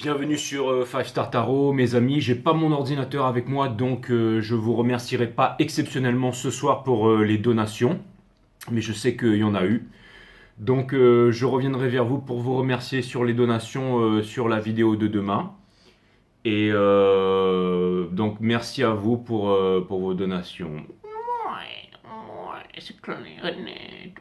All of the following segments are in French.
Bienvenue sur 5 Star Tarot, mes amis. J'ai pas mon ordinateur avec moi, donc je vous remercierai pas exceptionnellement ce soir pour les donations, mais je sais qu'il y en a eu. Donc je reviendrai vers vous pour vous remercier sur les donations sur la vidéo de demain. Et donc merci à vous pour vos donations. Ouais, ouais, c'est clarinette. Ouais.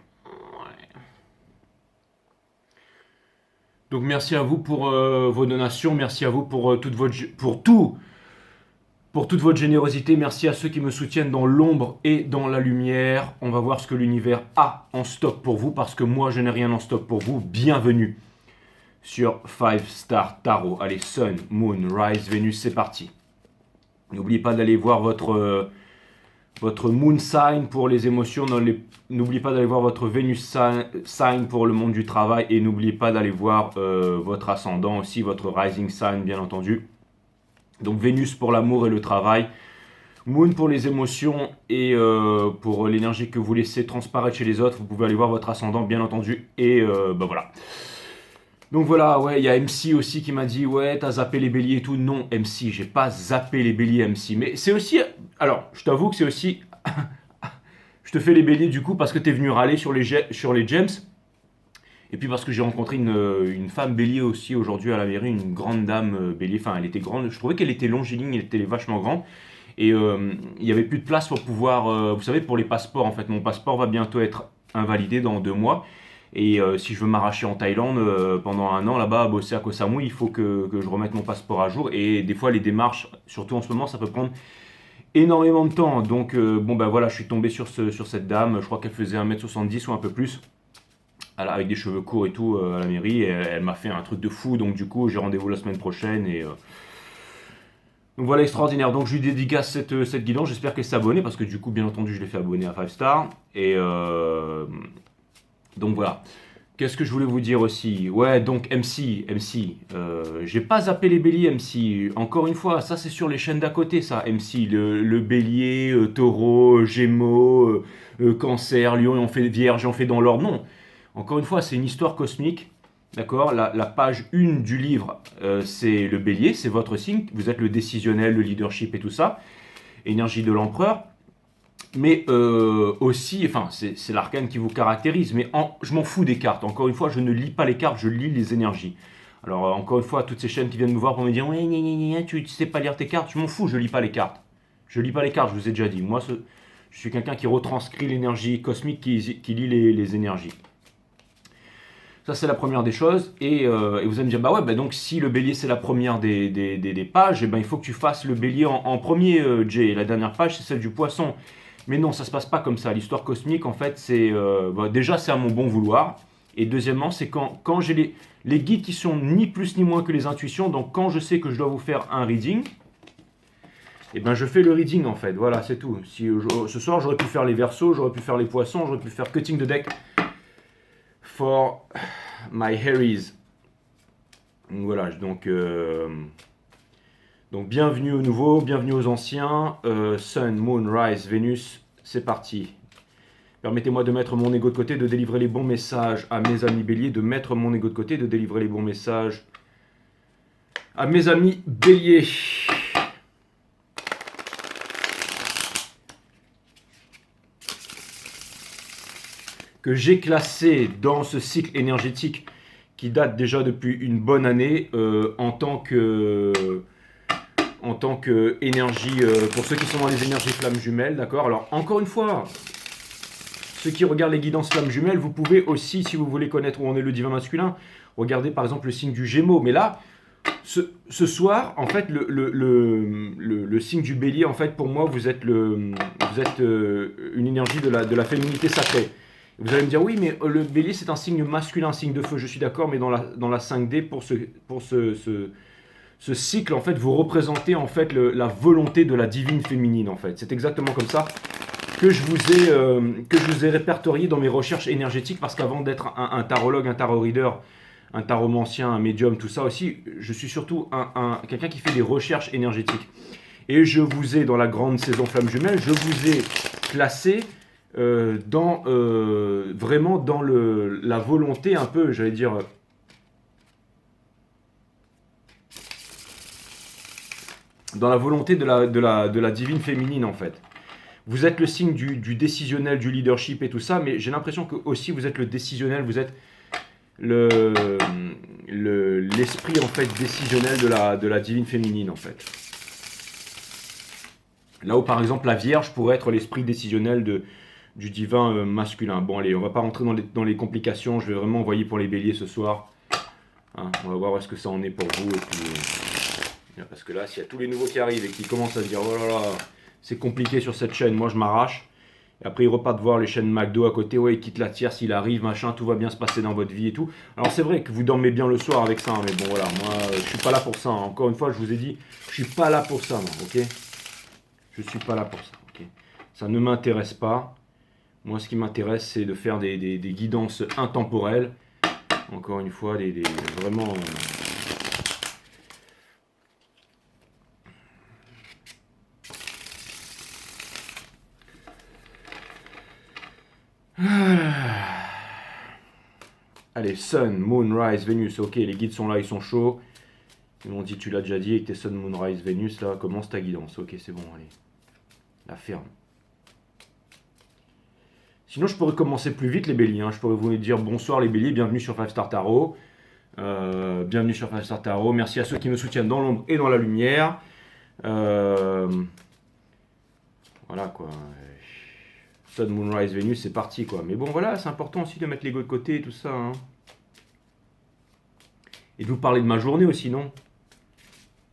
Donc merci à vous pour vos donations, merci à vous pour pour toute votre générosité. Merci à ceux qui me soutiennent dans l'ombre et dans la lumière. On va voir ce que l'univers a en stock pour vous parce que moi je n'ai rien en stock pour vous. Bienvenue sur 5 Star Tarot. Allez, Sun, Moon, Rise, Vénus, c'est parti. N'oubliez pas d'aller voir votre Moon Sign pour les émotions. N'oubliez pas d'aller voir votre Venus Sign pour le monde du travail. Et n'oubliez pas d'aller voir votre ascendant aussi, votre Rising Sign bien entendu. Donc Vénus pour l'amour et le travail. Moon pour les émotions et pour l'énergie que vous laissez transparaître chez les autres. Vous pouvez aller voir votre ascendant bien entendu. Et bah voilà. Donc voilà, ouais, il y a MC aussi qui m'a dit ouais, t'as zappé les béliers et tout. Non, MC, j'ai pas zappé les béliers MC. Mais c'est aussi, alors, je t'avoue que c'est aussi, je te fais les béliers du coup parce que t'es venu râler sur les gems. Et puis parce que j'ai rencontré une femme bélier aussi aujourd'hui à la mairie, une grande dame bélier. Enfin, elle était grande. Je trouvais qu'elle était longiligne, elle était vachement grande. Et il y avait plus de place pour pouvoir, vous savez, pour les passeports en fait. Mon passeport va bientôt être invalidé dans 2 mois. Et si je veux m'arracher en Thaïlande pendant un an là-bas à bosser à Koh Samui, il faut que je remette mon passeport à jour. Et des fois, les démarches, surtout en ce moment, ça peut prendre énormément de temps. Donc, bon, ben voilà, je suis tombé sur cette dame. Je crois qu'elle faisait 1m70 ou un peu plus. Avec des cheveux courts et tout à la mairie. Et elle m'a fait un truc de fou. Donc, du coup, j'ai rendez-vous la semaine prochaine. Et. Donc voilà, extraordinaire. Donc je lui dédicace cette guidance. J'espère qu'elle s'est abonnée parce que du coup, bien entendu, je l'ai fait abonner à 5 Star. Et donc voilà. Qu'est-ce que je voulais vous dire aussi? Ouais, donc MC, j'ai pas zappé les béliers MC. Encore une fois, ça c'est sur les chaînes d'à côté, ça, MC. Le bélier, taureau, gémeaux, cancer, lion, et on fait vierge, et on fait dans l'ordre. Non. Encore une fois, c'est une histoire cosmique. D'accord, la page 1 du livre, c'est le bélier, c'est votre signe. Vous êtes le décisionnel, le leadership et tout ça. Énergie de l'empereur. Mais aussi, enfin, c'est l'arcane qui vous caractérise. Mais je m'en fous des cartes. Encore une fois, je ne lis pas les cartes, je lis les énergies. Alors, encore une fois, toutes ces chaînes qui viennent me voir pour me dire ouais, tu sais pas lire tes cartes, je m'en fous, je lis pas les cartes. Je lis pas les cartes, je vous ai déjà dit. Moi, je suis quelqu'un qui retranscrit l'énergie cosmique, qui lit les énergies. Ça, c'est la première des choses. Et vous allez me dire, bah ouais, bah donc si le bélier, c'est la première des pages, et ben, il faut que tu fasses le bélier en premier, Jay. Et la dernière page, c'est celle du poisson. Mais non, ça se passe pas comme ça. L'histoire cosmique, en fait, c'est bah, déjà, c'est à mon bon vouloir. Et deuxièmement, c'est quand j'ai les guides qui sont ni plus ni moins que les intuitions. Donc, quand je sais que je dois vous faire un reading, et ben, je fais le reading, en fait. Voilà, c'est tout. Si, ce soir, j'aurais pu faire les versos, j'aurais pu faire les poissons, j'aurais pu faire cutting the deck for my Harrys. Donc voilà, donc bienvenue aux nouveaux, bienvenue aux anciens. Sun, Moon, Rise, Vénus, c'est parti. Permettez-moi de mettre mon ego de côté, de délivrer les bons messages à mes amis béliers, de mettre mon ego de côté, de délivrer les bons messages à mes amis béliers. Que j'ai classé dans ce cycle énergétique qui date déjà depuis une bonne année en tant que énergie, pour ceux qui sont dans les énergies flammes jumelles, d'accord. Alors encore une fois, ceux qui regardent les guidances flammes jumelles, vous pouvez aussi, si vous voulez connaître où on est le divin masculin, regarder par exemple le signe du Gémeaux. Mais là, ce soir, en fait, le signe du bélier, en fait, pour moi, vous êtes une énergie de la féminité sacrée. Vous allez me dire, oui, mais le bélier, c'est un signe masculin, un signe de feu. Je suis d'accord, mais dans la 5D, pour ce cycle, en fait, vous représentez en fait la volonté de la divine féminine, en fait. C'est exactement comme ça que je vous ai répertorié dans mes recherches énergétiques, parce qu'avant d'être un tarologue, un tarot reader, un taromancien, un médium, tout ça aussi, je suis surtout quelqu'un qui fait des recherches énergétiques. Et je vous ai, dans la grande saison flamme jumelle, je vous ai classé vraiment dans la volonté un peu, j'allais dire, dans la volonté de la divine féminine en fait. Vous êtes le signe du décisionnel, du leadership et tout ça, mais j'ai l'impression que aussi vous êtes le décisionnel, vous êtes l'esprit en fait décisionnel de la divine féminine en fait. Là où par exemple la Vierge pourrait être l'esprit décisionnel du divin masculin. Bon allez, on va pas rentrer dans les complications, je vais vraiment envoyer pour les béliers ce soir. Hein, on va voir où est-ce que ça en est pour vous. Et puis, parce que là, s'il y a tous les nouveaux qui arrivent et qui commencent à se dire oh là là, c'est compliqué sur cette chaîne, moi je m'arrache. Et après ils repartent voir les chaînes McDo à côté, ouais, ils quittent la tierce, il arrive, machin, tout va bien se passer dans votre vie et tout. Alors c'est vrai que vous dormez bien le soir avec ça, hein, mais bon voilà, moi je suis pas là pour ça. Hein. Encore une fois, je vous ai dit, je suis pas là pour ça, moi, ok? Je suis pas là pour ça, ok? Ça ne m'intéresse pas. Moi ce qui m'intéresse c'est de faire des guidances intemporelles. Encore une fois, vraiment... Allez, Sun, Moon, Rise, Vénus. Ok, les guides sont là, ils sont chauds. Ils m'ont dit, tu l'as déjà dit, avec tes Sun, Moon, Rise, Vénus, là, commence ta guidance. Ok, c'est bon, allez. La ferme. Sinon, je pourrais commencer plus vite, les béliers. Hein. Je pourrais vous dire bonsoir, les béliers, bienvenue sur 5 Star Tarot. Bienvenue sur 5 Star Tarot. Merci à ceux qui me soutiennent dans l'ombre et dans la lumière. Voilà, quoi. Sun, Moon, Rise, Vénus, c'est parti quoi. Mais bon voilà, c'est important aussi de mettre l'ego de côté et tout ça. Hein. Et de vous parler de ma journée aussi, non?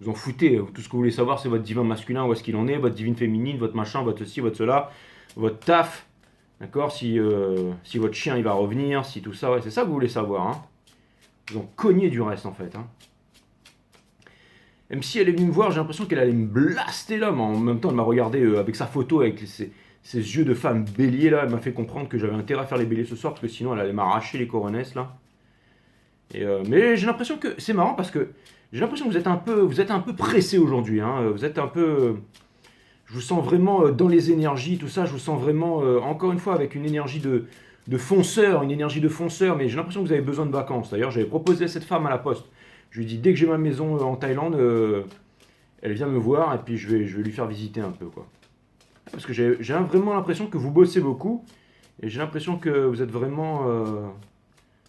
Vous en foutez, tout ce que vous voulez savoir c'est votre divin masculin, où est-ce qu'il en est, votre divine féminine, votre machin, votre ceci, votre cela, votre taf. D'accord, si votre chien il va revenir, si tout ça, ouais, c'est ça que vous voulez savoir. Hein. Vous en cognez du reste en fait. Hein. Même si elle est venue me voir, j'ai l'impression qu'elle allait me blaster là, mais en même temps elle m'a regardé avec sa photo, avec ses yeux de femme bélier là, elle m'a fait comprendre que j'avais intérêt à faire les béliers ce soir parce que sinon elle allait m'arracher les coronesses là. Mais j'ai l'impression que c'est marrant parce que j'ai l'impression que vous êtes un peu pressé aujourd'hui. Hein, vous êtes un peu, je vous sens vraiment dans les énergies, tout ça. Je vous sens vraiment encore une fois avec une énergie de fonceur, une énergie de fonceur. Mais j'ai l'impression que vous avez besoin de vacances. D'ailleurs, j'avais proposé à cette femme à la poste. Je lui ai dit dès que j'ai ma maison en Thaïlande, elle vient me voir et puis je vais lui faire visiter un peu quoi. Parce que j'ai vraiment l'impression que vous bossez beaucoup. Et j'ai l'impression que vous êtes vraiment...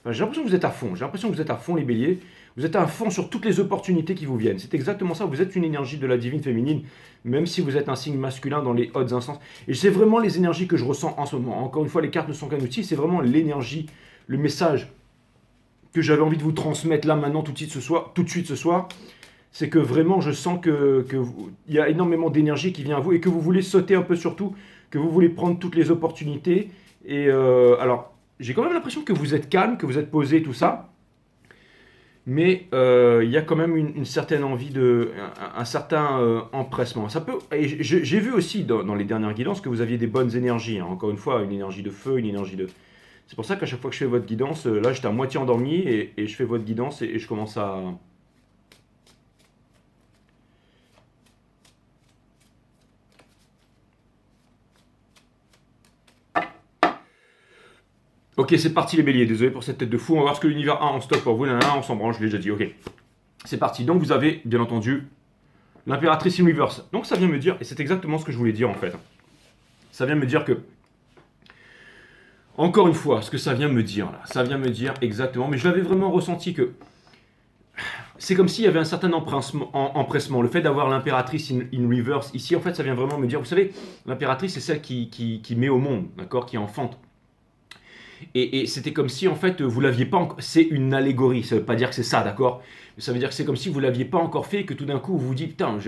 Enfin, j'ai l'impression que vous êtes à fond. J'ai l'impression que vous êtes à fond les béliers. Vous êtes à fond sur toutes les opportunités qui vous viennent. C'est exactement ça. Vous êtes une énergie de la divine féminine. Même si vous êtes un signe masculin dans les hautes instances. Et c'est vraiment les énergies que je ressens en ce moment. Encore une fois, les cartes ne sont qu'un outil. C'est vraiment l'énergie, le message que j'avais envie de vous transmettre là maintenant tout de suite ce soir. C'est que vraiment je sens il y a énormément d'énergie qui vient à vous et que vous voulez sauter un peu sur tout, que vous voulez prendre toutes les opportunités. Et alors, j'ai quand même l'impression que vous êtes calme, que vous êtes posé, tout ça. Mais il y a quand même une certaine envie, un certain empressement. Ça peut, et j'ai vu aussi dans les dernières guidances que vous aviez des bonnes énergies. Hein. Encore une fois, une énergie de feu, une énergie de... C'est pour ça qu'à chaque fois que je fais votre guidance, là j'étais à moitié endormi et je fais votre guidance et je commence à... Ok, c'est parti les béliers, désolé pour cette tête de fou, on va voir ce que l'univers a en stock pour vous, on s'en branche, je l'ai déjà dit, ok. C'est parti, donc vous avez, bien entendu, l'impératrice in reverse. Donc ça vient me dire, et c'est exactement ce que je voulais dire en fait, ça vient me dire que, encore une fois, ce que ça vient me dire là, ça vient me dire exactement, mais je l'avais vraiment ressenti que, c'est comme s'il y avait un certain empressement, le fait d'avoir l'impératrice in reverse, ici en fait ça vient vraiment me dire, vous savez, l'impératrice c'est celle qui met au monde, d'accord, qui enfante. Et c'était comme si en fait vous l'aviez pas encore. C'est une allégorie, ça veut pas dire que c'est ça, d'accord? Mais ça veut dire que c'est comme si vous l'aviez pas encore fait et que tout d'un coup vous vous dites putain,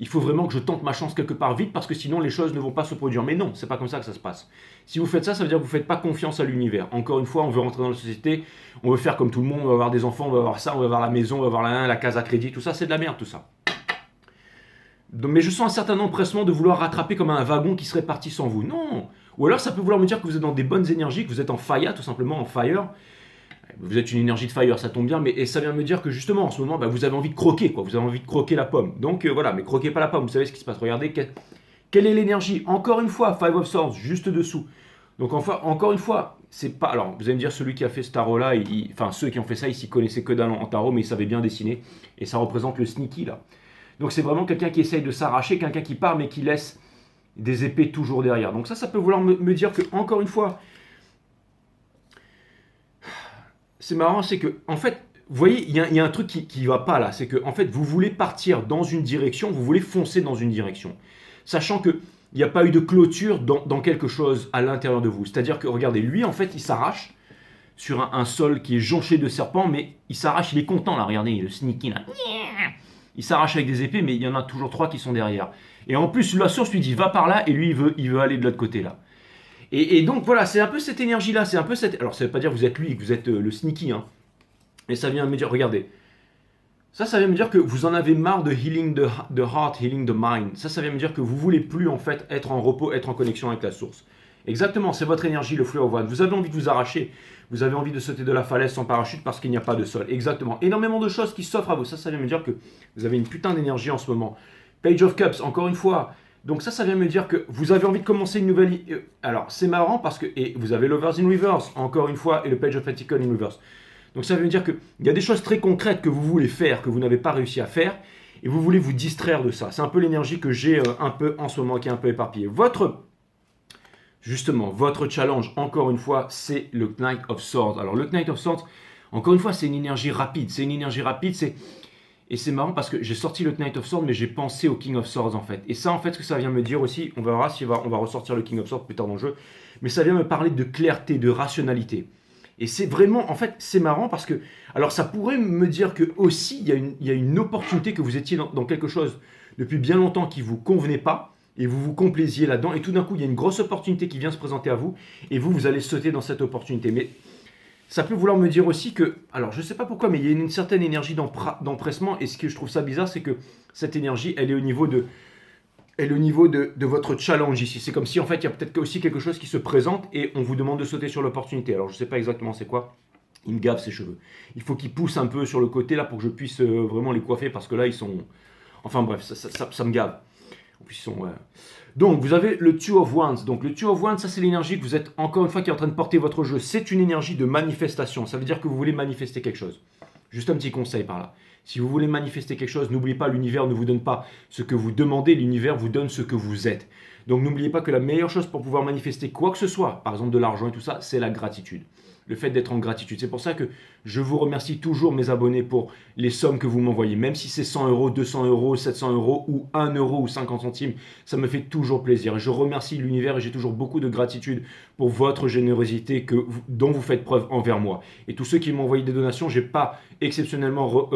il faut vraiment que je tente ma chance quelque part vite parce que sinon les choses ne vont pas se produire. Mais non, c'est pas comme ça que ça se passe. Si vous faites ça, ça veut dire que vous faites pas confiance à l'univers. Encore une fois, on veut rentrer dans la société, on veut faire comme tout le monde, on va avoir des enfants, on va avoir ça, on va avoir la maison, on va avoir la case à crédit, tout ça, c'est de la merde tout ça. Mais je sens un certain empressement de vouloir rattraper comme un wagon qui serait parti sans vous. Non. Ou alors ça peut vouloir me dire que vous êtes dans des bonnes énergies, que vous êtes en fire, tout simplement en fire. Vous êtes une énergie de fire, ça tombe bien, mais et ça vient me dire que justement en ce moment, vous avez envie de croquer, quoi. Vous avez envie de croquer la pomme. Donc voilà, mais croquez pas la pomme, vous savez ce qui se passe. Regardez, quelle est l'énergie? Encore une fois, Five of Swords, juste dessous. Donc enfin, encore une fois, c'est pas... Alors, vous allez me dire, celui qui a fait ce tarot-là, enfin ceux qui ont fait ça, ils s'y connaissaient que dalle en tarot, mais ils savaient bien dessiner. Et ça représente le sneaky, là. Donc c'est vraiment quelqu'un qui essaye de s'arracher, quelqu'un qui part mais qui laisse des épées toujours derrière. Donc ça peut vouloir me dire que, encore une fois, c'est marrant, c'est que, en fait, vous voyez, il y a un truc qui ne va pas là. C'est que, en fait, vous voulez partir dans une direction, vous voulez foncer dans une direction. Sachant qu'il n'y a pas eu de clôture dans quelque chose à l'intérieur de vous. C'est-à-dire que, regardez, lui, en fait, il s'arrache sur un sol qui est jonché de serpents, mais il s'arrache, il est content là, regardez, le sneaky là. Il s'arrache avec des épées, mais il y en a toujours 3 qui sont derrière. Et en plus, la source lui dit, va par là, et lui, il veut aller de l'autre côté là. Et donc voilà, c'est un peu cette énergie-là, c'est un peu cette... Alors ça ne veut pas dire que vous êtes lui, que vous êtes le sneaky, hein. Et ça vient me dire, regardez, ça vient me dire que vous en avez marre de healing the heart, healing the mind. Ça vient me dire que vous voulez plus en fait être en repos, être en connexion avec la source. Exactement, c'est votre énergie, le flow of one. Vous avez envie de vous arracher, vous avez envie de sauter de la falaise sans parachute parce qu'il n'y a pas de sol. Exactement, énormément de choses qui s'offrent à vous. Ça vient me dire que vous avez une putain d'énergie en ce moment. Page of Cups, encore une fois. Donc ça vient me dire que vous avez envie de commencer une nouvelle... Alors, c'est marrant parce que... Et vous avez l'Overs in Reverse, encore une fois, et le Page of Pentacles in Reverse. Donc ça veut dire qu'il y a des choses très concrètes que vous voulez faire, que vous n'avez pas réussi à faire, et vous voulez vous distraire de ça. C'est un peu l'énergie que j'ai un peu en ce moment, qui est un peu éparpillée. Justement, votre challenge, encore une fois, c'est le Knight of Swords. Alors le Knight of Swords, encore une fois, c'est une énergie rapide. Et c'est marrant parce que j'ai sorti le Knight of Swords, mais j'ai pensé au King of Swords en fait. Et ça, en fait, ce que ça vient me dire aussi, on verra si on va ressortir le King of Swords plus tard dans le jeu, mais ça vient me parler de clarté, de rationalité. Et c'est vraiment, en fait, c'est marrant parce que, alors ça pourrait me dire que aussi, il y a une opportunité que vous étiez dans quelque chose depuis bien longtemps qui ne vous convenait pas, et vous vous complaisiez là-dedans, et tout d'un coup, il y a une grosse opportunité qui vient se présenter à vous, et vous allez sauter dans cette opportunité. Mais ça peut vouloir me dire aussi que, alors je ne sais pas pourquoi, mais il y a une certaine énergie d'empressement, et ce que je trouve ça bizarre, c'est que cette énergie, elle est au niveau de votre challenge ici. C'est comme si en fait il y a peut-être aussi quelque chose qui se présente et on vous demande de sauter sur l'opportunité. Alors je ne sais pas exactement c'est quoi. Il me gave ses cheveux. Il faut qu'il pousse un peu sur le côté là pour que je puisse vraiment les coiffer parce que là ils sont... Enfin bref, ça me gave. En plus, ils sont... Donc vous avez le Two of Wands. Donc le Two of Wands, ça c'est l'énergie que vous êtes encore une fois qui est en train de porter votre jeu. C'est une énergie de manifestation. Ça veut dire que vous voulez manifester quelque chose. Juste un petit conseil par là. Si vous voulez manifester quelque chose, n'oubliez pas, l'univers ne vous donne pas ce que vous demandez, l'univers vous donne ce que vous êtes. Donc n'oubliez pas que la meilleure chose pour pouvoir manifester quoi que ce soit, par exemple de l'argent et tout ça, c'est la gratitude. Le fait d'être en gratitude. C'est pour ça que je vous remercie toujours mes abonnés pour les sommes que vous m'envoyez. Même si c'est 100 euros, 200 euros, 700 euros ou 1 euro ou 50 centimes, ça me fait toujours plaisir. Je remercie l'univers et j'ai toujours beaucoup de gratitude pour votre générosité dont vous faites preuve envers moi. Et tous ceux qui m'ont envoyé des donations, je n'ai pas exceptionnellement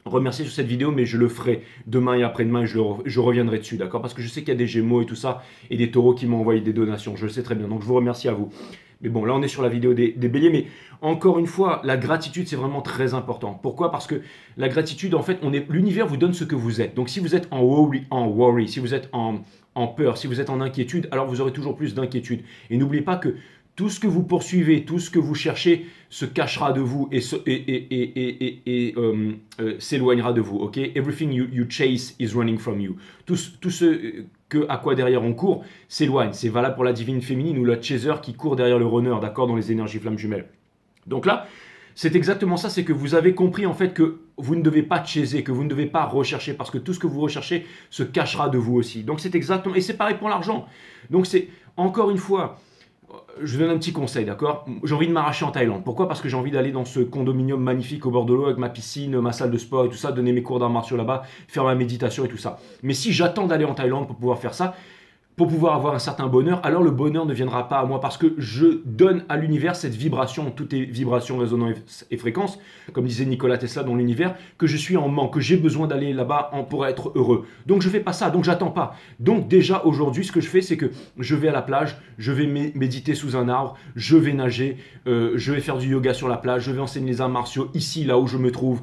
remercier sur cette vidéo, mais je le ferai demain et après-demain et je reviendrai dessus, d'accord? Parce que je sais qu'il y a des Gémeaux et tout ça, et des Taureaux qui m'ont envoyé des donations, je le sais très bien, donc je vous remercie à vous. Mais bon, là on est sur la vidéo des Béliers, mais encore une fois, la gratitude c'est vraiment très important. Pourquoi? Parce que la gratitude, en fait, l'univers vous donne ce que vous êtes. Donc si vous êtes en worry, si vous êtes en peur, si vous êtes en inquiétude, alors vous aurez toujours plus d'inquiétude. Et n'oubliez pas que tout ce que vous poursuivez, tout ce que vous cherchez se cachera de vous et s'éloignera de vous. Ok? Everything you chase is running from you. Tout ce à quoi derrière on court s'éloigne. C'est valable pour la divine féminine ou la chaser qui court derrière le runner, d'accord, dans les énergies flammes jumelles. Donc là, c'est exactement ça, c'est que vous avez compris en fait que vous ne devez pas chaser, que vous ne devez pas rechercher, parce que tout ce que vous recherchez se cachera de vous aussi. Donc c'est exactement, et c'est pareil pour l'argent. Donc c'est, encore une fois, je vous donne un petit conseil, d'accord? J'ai envie de m'arracher en Thaïlande. Pourquoi? Parce que j'ai envie d'aller dans ce condominium magnifique au bord de l'eau avec ma piscine, ma salle de sport et tout ça, donner mes cours d'arts martiaux là-bas, faire ma méditation et tout ça. Mais si j'attends d'aller en Thaïlande pour pouvoir faire ça, pour pouvoir avoir un certain bonheur, alors le bonheur ne viendra pas à moi parce que je donne à l'univers cette vibration, toutes les vibrations, résonances et fréquences, comme disait Nikola Tesla dans l'univers, que je suis en manque, que j'ai besoin d'aller là-bas pour être heureux. Donc je fais pas ça, donc j'attends pas. Donc déjà aujourd'hui, ce que je fais, c'est que je vais à la plage, je vais méditer sous un arbre, je vais nager, je vais faire du yoga sur la plage, je vais enseigner les arts martiaux ici, là où je me trouve.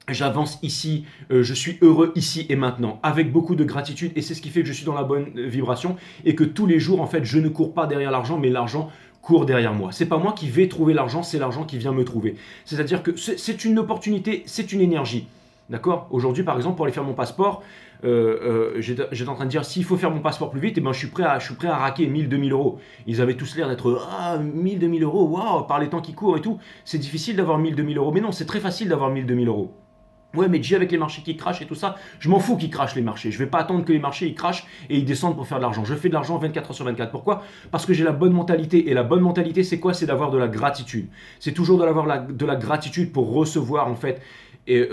J'avance ici, je suis heureux ici et maintenant, avec beaucoup de gratitude, et c'est ce qui fait que je suis dans la bonne vibration, et que tous les jours, en fait, je ne cours pas derrière l'argent, mais l'argent court derrière moi. C'est pas moi qui vais trouver l'argent, c'est l'argent qui vient me trouver. C'est-à-dire que c'est une opportunité, c'est une énergie. D'accord? Aujourd'hui, par exemple, pour aller faire mon passeport, j'étais en train de dire, s'il faut faire mon passeport plus vite, eh ben, je suis prêt à raquer 1000, 2000 euros. Ils avaient tous l'air d'être, 1000, 2000 euros, waouh, par les temps qui courent et tout. C'est difficile d'avoir 1000, 2000 euros. Mais non, c'est très facile d'avoir 1000, 2000 euros. Ouais, mais Jay, avec les marchés qui crachent et tout ça, je m'en fous qu'ils crachent les marchés. Je vais pas attendre que les marchés ils crachent et ils descendent pour faire de l'argent. Je fais de l'argent 24 heures sur 24. Pourquoi? Parce que j'ai la bonne mentalité. Et la bonne mentalité, c'est quoi? C'est d'avoir de la gratitude. C'est toujours d'avoir de la gratitude pour recevoir, en fait. Et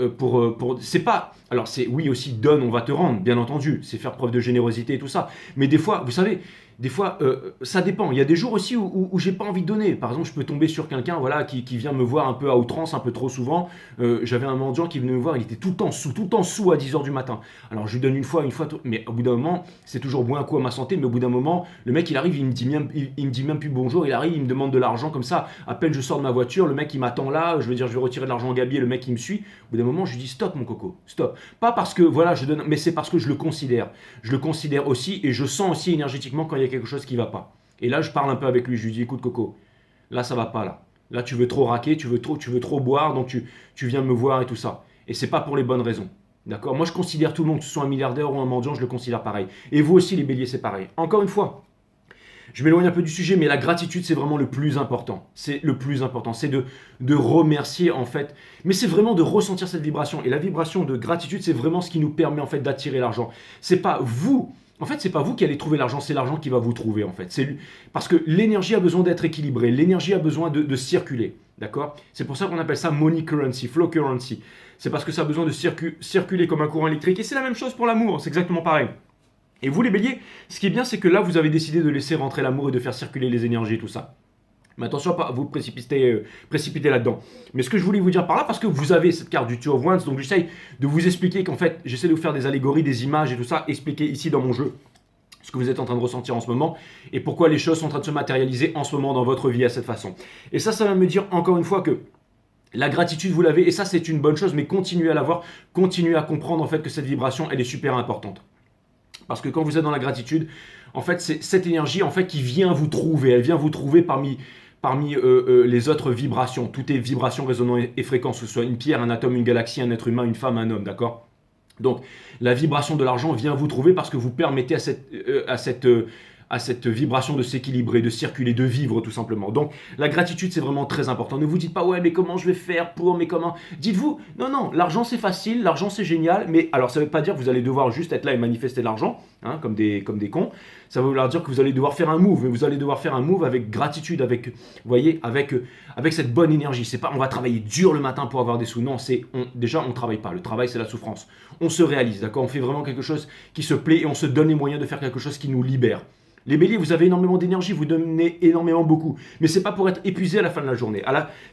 c'est pas. Alors, c'est oui aussi, donne, on va te rendre, bien entendu. C'est faire preuve de générosité et tout ça. Mais des fois, vous savez, des fois, ça dépend. Il y a des jours aussi où j'ai pas envie de donner. Par exemple, je peux tomber sur quelqu'un voilà, qui vient me voir un peu à outrance, un peu trop souvent. J'avais un mendiant qui venait me voir, il était tout le temps sous à 10 h du matin. Alors je lui donne une fois, mais au bout d'un moment, c'est toujours bon un coup à ma santé, mais au bout d'un moment, le mec il arrive, il me dit même plus bonjour, il arrive, il me demande de l'argent comme ça. À peine je sors de ma voiture, le mec il m'attend là, je veux dire, je vais retirer de l'argent au gabier, le mec il me suit. Au bout d'un moment, je lui dis stop mon coco, stop. Pas parce que voilà, je donne, mais c'est parce que je le considère. Je le considère aussi et je sens aussi énergétiquement quand il y a quelque chose qui va pas. Et là, je parle un peu avec lui. Je lui dis, écoute, Coco, là, ça va pas, là. Là, tu veux trop raquer, tu veux trop boire, donc tu viens me voir et tout ça. Et c'est pas pour les bonnes raisons. D'accord? Moi, je considère tout le monde, que ce soit un milliardaire ou un mendiant, je le considère pareil. Et vous aussi, les béliers, c'est pareil. Encore une fois, je m'éloigne un peu du sujet, mais la gratitude, c'est vraiment le plus important. C'est le plus important. C'est de remercier, en fait. Mais c'est vraiment de ressentir cette vibration. Et la vibration de gratitude, c'est vraiment ce qui nous permet, en fait, d'attirer l'argent. C'est pas vous. En fait, c'est pas vous qui allez trouver l'argent, c'est l'argent qui va vous trouver, en fait. Parce que l'énergie a besoin d'être équilibrée. L'énergie a besoin de circuler. D'accord? C'est pour ça qu'on appelle ça money currency, flow currency. C'est parce que ça a besoin de circuler comme un courant électrique. Et c'est la même chose pour l'amour. C'est exactement pareil. Et vous les béliers, ce qui est bien, c'est que là, vous avez décidé de laisser rentrer l'amour et de faire circuler les énergies et tout ça. Mais attention à pas vous précipiter là-dedans. Mais ce que je voulais vous dire par là, parce que vous avez cette carte du Two of Wands, donc j'essaye de vous expliquer qu'en fait, j'essaie de vous faire des allégories, des images et tout ça, expliquer ici dans mon jeu ce que vous êtes en train de ressentir en ce moment et pourquoi les choses sont en train de se matérialiser en ce moment dans votre vie à cette façon. Et ça va me dire encore une fois que la gratitude, vous l'avez, et ça c'est une bonne chose, mais continuez à l'avoir, continuez à comprendre en fait que cette vibration, elle est super importante. Parce que quand vous êtes dans la gratitude, en fait, c'est cette énergie en fait qui vient vous trouver. Elle vient vous trouver parmi les autres vibrations. Tout est vibration, résonance et fréquence. Que ce soit une pierre, un atome, une galaxie, un être humain, une femme, un homme, d'accord? Donc, la vibration de l'argent vient vous trouver parce que vous permettez à cette vibration de s'équilibrer, de circuler, de vivre tout simplement. Donc la gratitude c'est vraiment très important. Ne vous dites pas ouais mais comment je vais faire pour, mais comment. Dites-vous non, l'argent c'est facile, l'argent c'est génial, mais alors ça ne veut pas dire que vous allez devoir juste être là et manifester de l'argent, hein, comme des cons. Ça veut vouloir dire que vous allez devoir faire un move, mais vous allez devoir faire un move avec gratitude, avec, vous voyez, avec cette bonne énergie. C'est pas on va travailler dur le matin pour avoir des sous. Non, déjà on ne travaille pas. Le travail c'est la souffrance. On se réalise, d'accord? On fait vraiment quelque chose qui se plaît et on se donne les moyens de faire quelque chose qui nous libère. Les béliers, vous avez énormément d'énergie, vous donnez énormément beaucoup. Mais c'est pas pour être épuisé à la fin de la journée.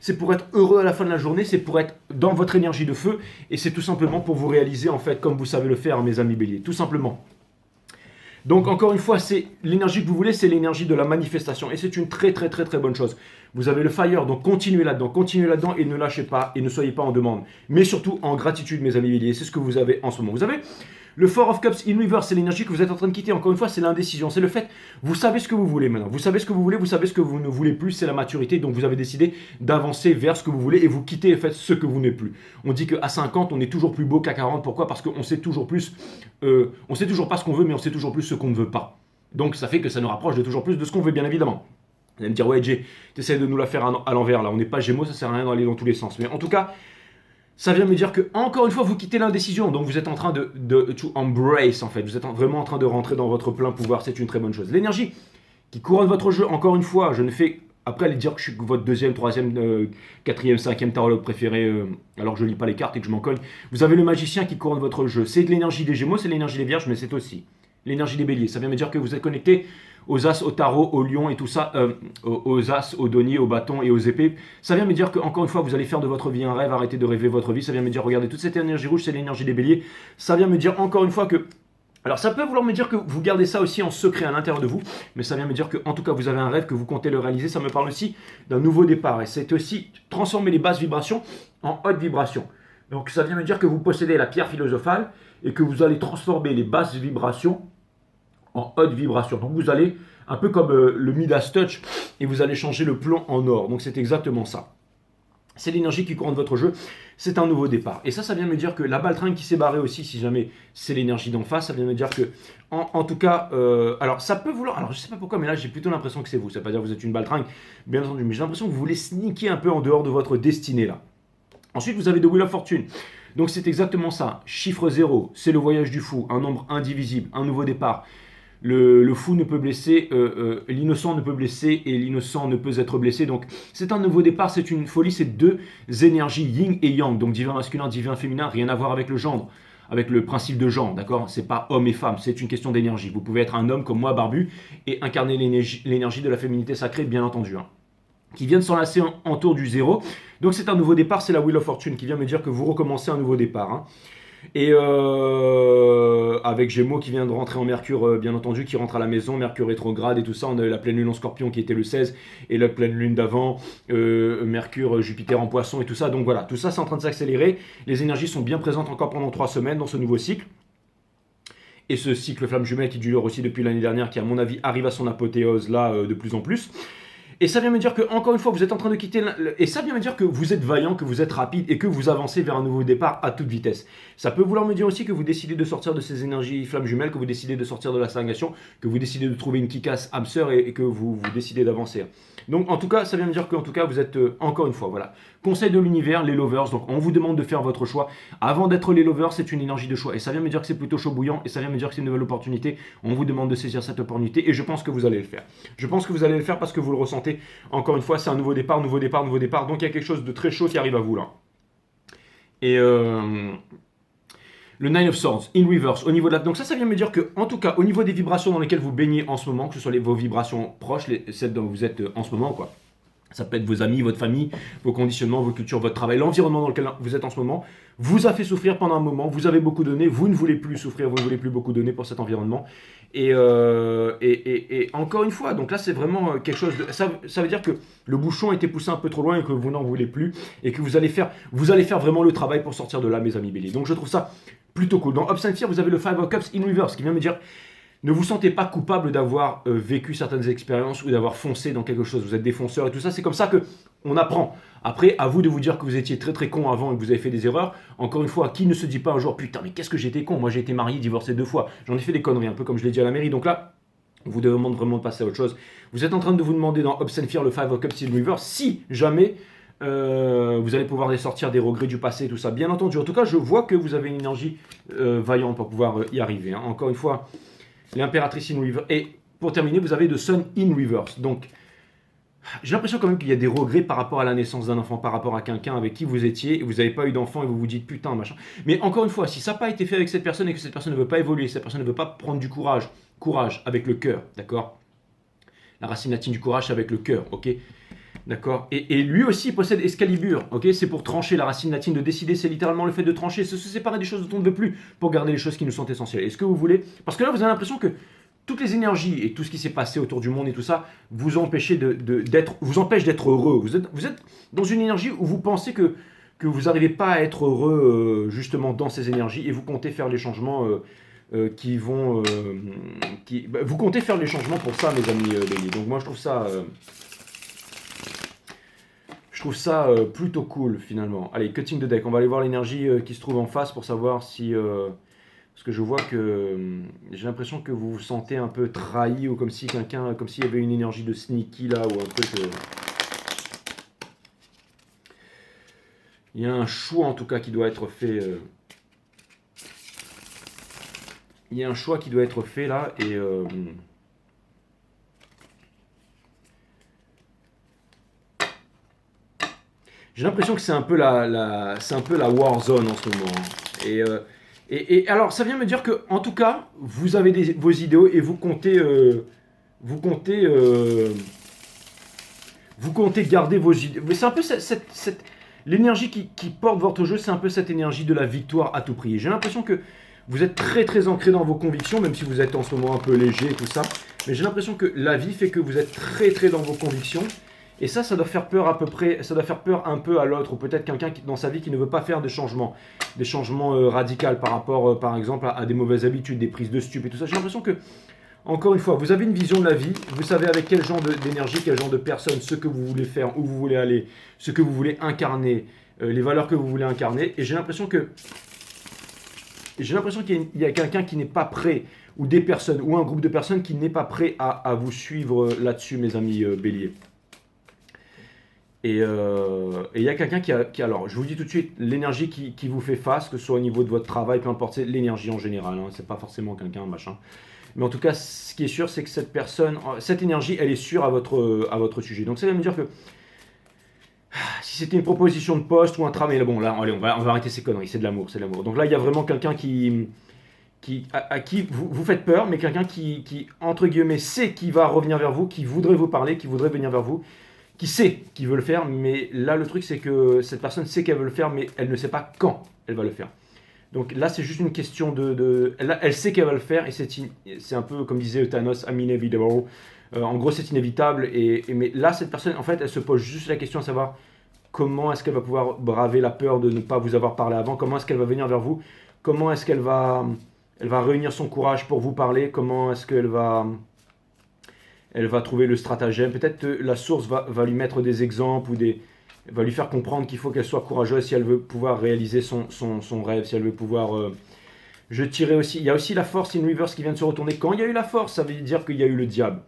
C'est pour être heureux à la fin de la journée, c'est pour être dans votre énergie de feu. Et c'est tout simplement pour vous réaliser, en fait, comme vous savez le faire, mes amis béliers. Tout simplement. Donc, encore une fois, c'est l'énergie que vous voulez, c'est l'énergie de la manifestation. Et c'est une très, très, très, très bonne chose. Vous avez le fire, donc continuez là-dedans et ne lâchez pas et ne soyez pas en demande. Mais surtout en gratitude, mes amis béliers. C'est ce que vous avez en ce moment. Vous avez le Four of Cups in Reverse, c'est l'énergie que vous êtes en train de quitter. Encore une fois, c'est l'indécision. C'est le fait, vous savez ce que vous voulez maintenant. Vous savez ce que vous voulez, vous savez ce que vous ne voulez plus. C'est la maturité. Donc vous avez décidé d'avancer vers ce que vous voulez et vous quittez en fait ce que vous n'êtes plus. On dit qu'à 50, on est toujours plus beau qu'à 40. Pourquoi? Parce qu'on sait toujours plus, on sait toujours pas ce qu'on veut, mais on sait toujours plus ce qu'on ne veut pas. Donc ça fait que ça nous rapproche de toujours plus de ce qu'on veut, bien évidemment. Vous allez me dire, ouais, Jay, tu essaies de nous la faire à l'envers là. On n'est pas Gémeaux, ça sert à rien d'aller dans tous les sens. Mais en tout cas, ça vient me dire que, encore une fois, vous quittez l'indécision. Donc, vous êtes en train to embrace, en fait. Vous êtes vraiment en train de rentrer dans votre plein pouvoir. C'est une très bonne chose. L'énergie qui couronne votre jeu, encore une fois, je ne fais... Après, aller dire que je suis votre deuxième, troisième, quatrième, cinquième tarologue préféré, alors que je ne lis pas les cartes et que je m'en cogne. Vous avez le magicien qui couronne votre jeu. C'est de l'énergie des Gémeaux, c'est l'énergie des Vierges, mais c'est aussi l'énergie des Béliers. Ça vient me dire que vous êtes connecté aux as, au tarot, aux lions et tout ça, aux as, aux deniers, aux bâtons et aux épées. Ça vient me dire que, encore une fois, vous allez faire de votre vie un rêve, arrêtez de rêver votre vie. Ça vient me dire, regardez, toute cette énergie rouge, c'est l'énergie des béliers. Ça vient me dire, encore une fois, que... Alors, ça peut vouloir me dire que vous gardez ça aussi en secret à l'intérieur de vous, mais ça vient me dire que, en tout cas, vous avez un rêve, que vous comptez le réaliser. Ça me parle aussi d'un nouveau départ. Et c'est aussi transformer les basses vibrations en hautes vibrations. Donc, ça vient me dire que vous possédez la pierre philosophale et que vous allez transformer les basses vibrations en haute vibration. Donc vous allez, un peu comme le Midas Touch, et vous allez changer le plomb en or. Donc c'est exactement ça. C'est l'énergie qui couronne votre jeu, c'est un nouveau départ. Et ça vient me dire que la baltringue qui s'est barrée aussi, si jamais c'est l'énergie d'en face, ça vient me dire que, en tout cas, alors ça peut vouloir, alors je sais pas pourquoi, mais là j'ai plutôt l'impression que c'est vous. Ça veut pas dire que vous êtes une baltringue, bien entendu, mais j'ai l'impression que vous voulez sneaker un peu en dehors de votre destinée là. Ensuite, vous avez The Wheel of Fortune. Donc c'est exactement ça. Chiffre 0, c'est le voyage du fou, un nombre indivisible, un nouveau départ. Le fou ne peut blesser, l'innocent ne peut blesser et l'innocent ne peut être blessé. Donc c'est un nouveau départ, c'est une folie, c'est deux énergies, yin et yang. Donc divin masculin, divin féminin, rien à voir avec le genre, avec le principe de genre, d'accord? C'est pas homme et femme, c'est une question d'énergie. Vous pouvez être un homme comme moi, barbu, et incarner l'énergie de la féminité sacrée, bien entendu. Hein, qui vient de s'enlacer en tour du zéro. Donc c'est un nouveau départ, c'est la Wheel of Fortune qui vient me dire que vous recommencez un nouveau départ. Hein. Et avec Gémeaux qui vient de rentrer en Mercure, bien entendu, qui rentre à la maison, Mercure rétrograde et tout ça. On a eu la pleine lune en Scorpion qui était le 16 et la pleine lune d'avant, Mercure, Jupiter en Poisson et tout ça. Donc voilà, tout ça c'est en train de s'accélérer. Les énergies sont bien présentes encore pendant 3 semaines dans ce nouveau cycle. Et ce cycle flamme jumelle qui dure aussi depuis l'année dernière, qui à mon avis arrive à son apothéose là de plus en plus. Et ça vient me dire que, encore une fois, vous êtes en train de quitter... Et ça vient me dire que vous êtes vaillant, que vous êtes rapide et que vous avancez vers un nouveau départ à toute vitesse. Ça peut vouloir me dire aussi que vous décidez de sortir de ces énergies flammes jumelles, que vous décidez de sortir de la stagnation, que vous décidez de trouver une kick-ass âme sœur et que vous décidez d'avancer. Donc, en tout cas, ça vient me dire qu'en tout cas, vous êtes, encore une fois, voilà. Conseil de l'univers, les lovers. Donc, on vous demande de faire votre choix. Avant d'être les lovers, c'est une énergie de choix. Et ça vient me dire que c'est plutôt chaud bouillant. Et ça vient me dire que c'est une nouvelle opportunité. On vous demande de saisir cette opportunité. Et je pense que vous allez le faire. Je pense que vous allez le faire parce que vous le ressentez. Encore une fois, c'est un nouveau départ, nouveau départ, nouveau départ. Donc, il y a quelque chose de très chaud qui arrive à vous, là. Et le Nine of Swords, in reverse, au niveau de la... Donc ça vient me dire que, en tout cas, au niveau des vibrations dans lesquelles vous baignez en ce moment, que ce soit vos vibrations proches, celles dont vous êtes en ce moment, quoi. Ça peut être vos amis, votre famille, vos conditionnements, vos cultures, votre travail, l'environnement dans lequel vous êtes en ce moment, vous a fait souffrir pendant un moment, vous avez beaucoup donné, vous ne voulez plus souffrir, vous ne voulez plus beaucoup donner pour cet environnement. Et encore une fois, donc là c'est vraiment quelque chose de... Ça veut dire que le bouchon a été poussé un peu trop loin et que vous n'en voulez plus et que vous allez faire vraiment le travail pour sortir de là, mes amis béliers. Donc je trouve ça plutôt cool. Dans Obscene Fear, vous avez le Five of Cups in reverse qui vient me dire... Ne vous sentez pas coupable d'avoir vécu certaines expériences ou d'avoir foncé dans quelque chose. Vous êtes défonceur et tout ça. C'est comme ça qu'on apprend. Après, à vous de vous dire que vous étiez très très con avant et que vous avez fait des erreurs. Encore une fois, qui ne se dit pas un jour, putain, mais qu'est-ce que j'étais con. Moi, j'ai été marié, divorcé 2 fois. J'en ai fait des conneries, un peu comme je l'ai dit à la mairie. Donc là, vous demande vraiment de passer à autre chose. Vous êtes en train de vous demander dans Obscene Fear, le Five of Cups in Reverse, si jamais vous allez pouvoir sortir des regrets du passé et tout ça. Bien entendu. En tout cas, je vois que vous avez une énergie vaillante pour pouvoir y arriver. Hein. Encore une fois... L'impératrice in reverse. Et pour terminer, vous avez The Sun in reverse. Donc, j'ai l'impression quand même qu'il y a des regrets par rapport à la naissance d'un enfant, par rapport à quelqu'un avec qui vous étiez, et vous n'avez pas eu d'enfant et vous vous dites putain, machin. Mais encore une fois, si ça n'a pas été fait avec cette personne et que cette personne ne veut pas évoluer, cette personne ne veut pas prendre du courage avec le cœur, d'accord? La racine latine du courage, c'est avec le cœur, ok? D'accord. Et lui aussi possède Excalibur, ok? C'est pour trancher la racine latine, de décider, c'est littéralement le fait de trancher, se séparer des choses dont on ne veut plus, pour garder les choses qui nous sont essentielles. Est-ce que vous voulez... Parce que là, vous avez l'impression que toutes les énergies et tout ce qui s'est passé autour du monde et tout ça vous empêche d'être heureux. Vous êtes dans une énergie où vous pensez que vous n'arrivez pas à être heureux justement dans ces énergies et vous comptez faire les changements qui vont... vous comptez faire les changements pour ça, mes amis béliers. Donc moi, je trouve ça... plutôt cool finalement. Allez, cutting the deck. On va aller voir l'énergie qui se trouve en face pour savoir si... parce que je vois que j'ai l'impression que vous vous sentez un peu trahi ou comme si comme s'il y avait une énergie de sneaky là ou un truc... Il y a un choix en tout cas qui doit être fait. Il y a un choix qui doit être fait là et... J'ai l'impression que c'est un peu la war zone en ce moment. Et alors, ça vient me dire que, en tout cas, vous avez vos idéaux et vous comptez garder vos idéaux. Mais c'est un peu l'énergie qui porte votre jeu, c'est un peu cette énergie de la victoire à tout prix. Et j'ai l'impression que vous êtes très très ancré dans vos convictions, même si vous êtes en ce moment un peu léger et tout ça. Mais j'ai l'impression que la vie fait que vous êtes très très dans vos convictions. Et ça doit faire peur à peu près, ça doit faire peur un peu à l'autre, ou peut-être quelqu'un dans sa vie qui ne veut pas faire des changements radicaux par rapport, par exemple, à des mauvaises habitudes, des prises de stup et tout ça. J'ai l'impression que, encore une fois, vous avez une vision de la vie, vous savez avec quel genre d'énergie, quel genre de personne, ce que vous voulez faire, où vous voulez aller, ce que vous voulez incarner, les valeurs que vous voulez incarner. Et j'ai l'impression qu'il y a quelqu'un qui n'est pas prêt, ou des personnes, ou un groupe de personnes qui n'est pas prêt à vous suivre là-dessus, mes amis béliers. Et il y a quelqu'un alors, je vous dis tout de suite, l'énergie qui vous fait face, que ce soit au niveau de votre travail, peu importe, c'est l'énergie en général, hein, c'est pas forcément quelqu'un, machin. Mais en tout cas, ce qui est sûr, c'est que cette énergie, elle est sûre à votre sujet. Donc ça veut me dire que si c'était une proposition de poste ou un travail, bon là, allez, on va arrêter ces conneries, c'est de l'amour, c'est de l'amour. Donc là, il y a vraiment quelqu'un à qui vous faites peur, mais quelqu'un qui, entre guillemets, sait qui va revenir vers vous, qui voudrait vous parler, qui voudrait venir vers vous, qui sait qu'il veut le faire, mais là le truc c'est que cette personne sait qu'elle veut le faire, mais elle ne sait pas quand elle va le faire. Donc là c'est juste une question elle sait qu'elle va le faire, et c'est un peu comme disait Thanos, I'm inevitable. En gros c'est inévitable, mais là cette personne en fait elle se pose juste la question à savoir comment est-ce qu'elle va pouvoir braver la peur de ne pas vous avoir parlé avant, comment est-ce qu'elle va venir vers vous, comment est-ce qu'elle va réunir son courage pour vous parler, comment est-ce qu'elle va trouver le stratagème. Peut-être la source va lui mettre des exemples va lui faire comprendre qu'il faut qu'elle soit courageuse si elle veut pouvoir réaliser son rêve, si elle veut pouvoir... Je tirais aussi... Il y a aussi la force in reverse qui vient de se retourner. Quand il y a eu la force, ça veut dire qu'il y a eu le diable.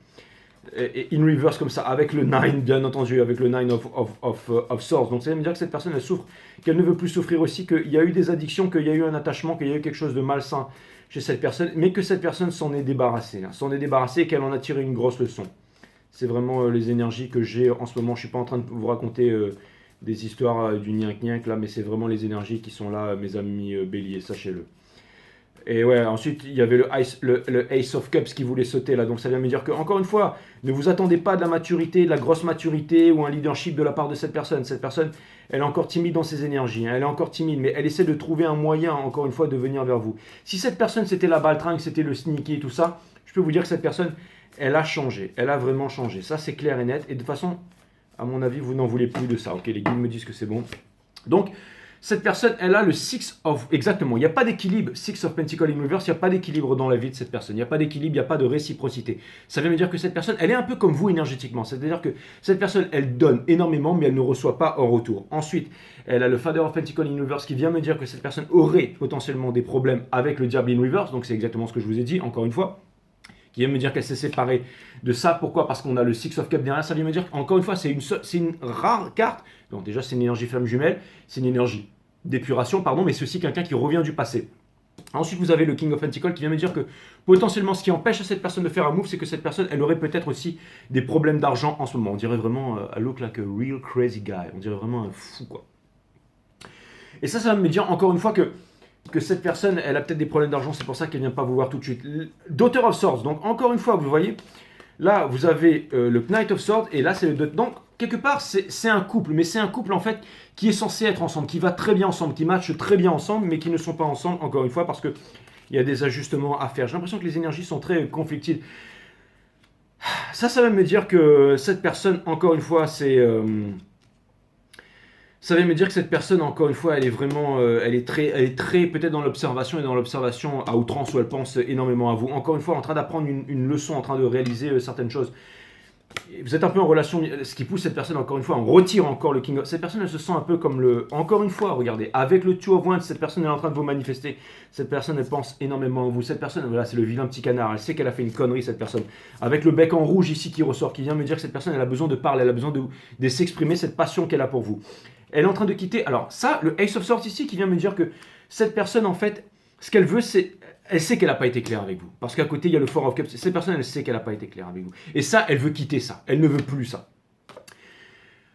Et in reverse comme ça, avec le 9, bien entendu, avec le 9 of swords. Donc ça veut dire que cette personne, elle souffre, qu'elle ne veut plus souffrir aussi, qu'il y a eu des addictions, qu'il y a eu un attachement, qu'il y a eu quelque chose de malsain chez cette personne, mais que cette personne s'en est débarrassée. S'en est débarrassée et qu'elle en a tiré une grosse leçon. C'est vraiment les énergies que j'ai en ce moment. Je ne suis pas en train de vous raconter des histoires du niaque là, mais c'est vraiment les énergies qui sont là, mes amis béliers, sachez-le. Et ouais, ensuite, il y avait le Ace of Cups qui voulait sauter là. Donc ça vient me dire que, encore une fois, ne vous attendez pas de la maturité, de la grosse maturité ou un leadership de la part de cette personne. Cette personne, elle est encore timide dans ses énergies. Hein. Elle est encore timide, mais elle essaie de trouver un moyen, encore une fois, de venir vers vous. Si cette personne, c'était la baltringue, c'était le sneaky et tout ça, je peux vous dire que cette personne, elle a changé. Elle a vraiment changé. Ça, c'est clair et net. Et de toute façon, à mon avis, vous n'en voulez plus de ça. Ok, les guides me disent que c'est bon. Donc, cette personne, elle a le Six of... Exactement, il n'y a pas d'équilibre. Six of Pentacles in Reverse, il n'y a pas d'équilibre dans la vie de cette personne. Il n'y a pas d'équilibre, il n'y a pas de réciprocité. Ça veut dire que cette personne, elle est un peu comme vous énergétiquement. C'est-à-dire que cette personne, elle donne énormément, mais elle ne reçoit pas en retour. Ensuite, elle a le Father of Pentacles in Reverse qui vient me dire que cette personne aurait potentiellement des problèmes avec le Diable in Reverse. Donc c'est exactement ce que je vous ai dit, encore une fois. Qui vient me dire qu'elle s'est séparée de ça. Pourquoi? Parce qu'on a le Six of Cups derrière. Ça vient me dire qu'encore une fois, c'est une rare carte. Donc déjà, c'est une énergie flamme jumelle. C'est une énergie d'épuration, pardon, mais c'est aussi quelqu'un qui revient du passé. Ensuite, vous avez le King of Pentacles qui vient me dire que potentiellement, ce qui empêche à cette personne de faire un move, c'est que cette personne, elle aurait peut-être aussi des problèmes d'argent en ce moment. On dirait vraiment, I look like a real crazy guy. On dirait vraiment un fou, quoi. Et ça va me dire encore une fois que cette personne, elle a peut-être des problèmes d'argent, c'est pour ça qu'elle ne vient pas vous voir tout de suite. Daughter of Swords, donc encore une fois, vous voyez, là, vous avez le Knight of Swords, et là, c'est le... Donc, quelque part, c'est un couple, mais c'est un couple, en fait, qui est censé être ensemble, qui va très bien ensemble, qui match très bien ensemble, mais qui ne sont pas ensemble, encore une fois, parce qu'il y a des ajustements à faire. J'ai l'impression que les énergies sont très conflictives. Ça va me dire que cette personne, encore une fois, ça va me dire que cette personne, encore une fois, elle est vraiment, elle est très peut-être dans l'observation et dans l'observation à outrance où elle pense énormément à vous. Encore une fois, en train d'apprendre une leçon, en train de réaliser certaines choses. Vous êtes un peu en relation, ce qui pousse cette personne, encore une fois, on retire encore le King of... Cette personne, elle se sent un peu comme le... Encore une fois, regardez, avec le Two of Wands, cette personne elle est en train de vous manifester. Cette personne, elle pense énormément à vous. Cette personne, voilà, c'est le vilain petit canard. Elle sait qu'elle a fait une connerie, cette personne. Avec le bec en rouge ici qui ressort, qui vient me dire que cette personne, elle a besoin de parler, elle a besoin de s'exprimer, cette passion qu'elle a pour vous. Elle est en train de quitter... Alors ça, le Ace of Swords ici, qui vient me dire que cette personne, en fait, ce qu'elle veut, c'est... Elle sait qu'elle n'a pas été claire avec vous. Parce qu'à côté, il y a le Four of Cups. Cette personne, elle sait qu'elle n'a pas été claire avec vous. Et ça, elle veut quitter ça. Elle ne veut plus ça.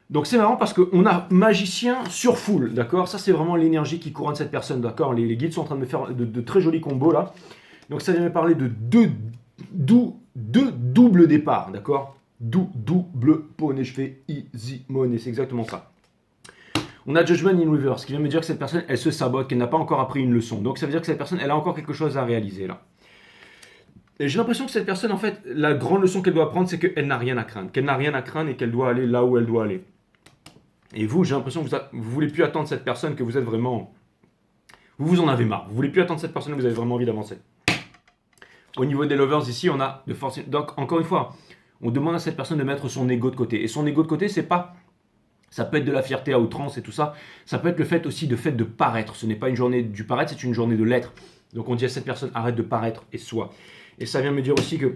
Donc c'est marrant parce qu'on a magicien sur full, d'accord? Ça, c'est vraiment l'énergie qui couronne cette personne, d'accord? Les guides sont en train de me faire de très jolis combos, là. Donc ça vient me parler de deux doubles départs, d'accord? Double poney, je fais easy money, c'est exactement ça. On a Judgment in Reverse, qui vient me dire que cette personne, elle se sabote, qu'elle n'a pas encore appris une leçon. Donc ça veut dire que cette personne, elle a encore quelque chose à réaliser là. Et j'ai l'impression que cette personne, en fait, la grande leçon qu'elle doit apprendre, c'est qu'elle n'a rien à craindre. Qu'elle n'a rien à craindre et qu'elle doit aller là où elle doit aller. Et vous, j'ai l'impression que vous ne voulez plus attendre cette personne, que vous êtes vraiment... Vous en avez marre. Vous ne voulez plus attendre cette personne, vous avez vraiment envie d'avancer. Au niveau des lovers, ici, on a de force... Donc, encore une fois, on demande à cette personne de mettre son ego de côté. Et son ego de côté, c'est pas... Ça peut être de la fierté à outrance et tout ça. Ça peut être le fait aussi de paraître. Ce n'est pas une journée du paraître, c'est une journée de l'être. Donc on dit à cette personne, arrête de paraître et sois. Et ça vient me dire aussi que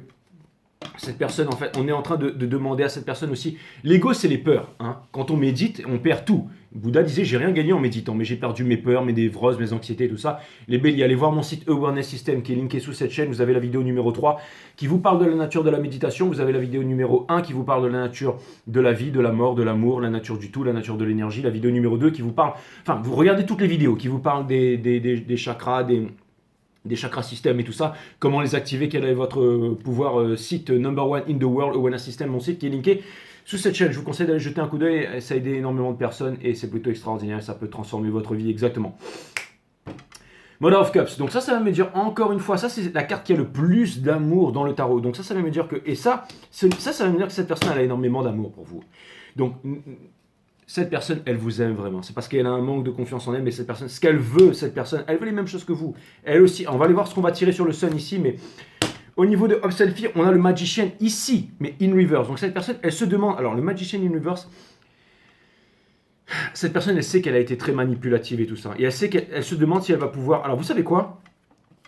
cette personne, en fait, on est en train de demander à cette personne aussi. L'ego, c'est les peurs. Hein. Quand on médite, on perd tout. Bouddha disait, j'ai rien gagné en méditant, mais j'ai perdu mes peurs, mes névroses, mes anxiétés, tout ça. Les béliers, allez voir mon site Awareness System qui est linké sous cette chaîne. Vous avez la vidéo numéro 3 qui vous parle de la nature de la méditation. Vous avez la vidéo numéro 1 qui vous parle de la nature de la vie, de la mort, de l'amour, la nature du tout, la nature de l'énergie. La vidéo numéro 2 qui vous parle... Enfin, vous regardez toutes les vidéos qui vous parlent des chakras, des chakras système et tout ça, comment les activer, quel est votre pouvoir site number one in the world, Awareness System, mon site qui est linké sous cette chaîne. Je vous conseille d'aller jeter un coup d'œil, ça a aidé énormément de personnes et c'est plutôt extraordinaire, ça peut transformer votre vie exactement. Mother of Cups, donc ça va me dire encore une fois, ça c'est la carte qui a le plus d'amour dans le tarot, donc ça va me dire que, et ça va me dire que cette personne elle a énormément d'amour pour vous. Donc cette personne, elle vous aime vraiment. C'est parce qu'elle a un manque de confiance en elle, mais cette personne, ce qu'elle veut, cette personne, elle veut les mêmes choses que vous. Elle aussi, on va aller voir ce qu'on va tirer sur le Sun ici, mais au niveau de Upselfie, on a le Magician ici, mais in reverse. Donc cette personne, elle se demande, alors le Magician in reverse, cette personne, elle sait qu'elle a été très manipulative et tout ça. Et elle sait qu'elle se demande si elle va pouvoir, alors vous savez quoi?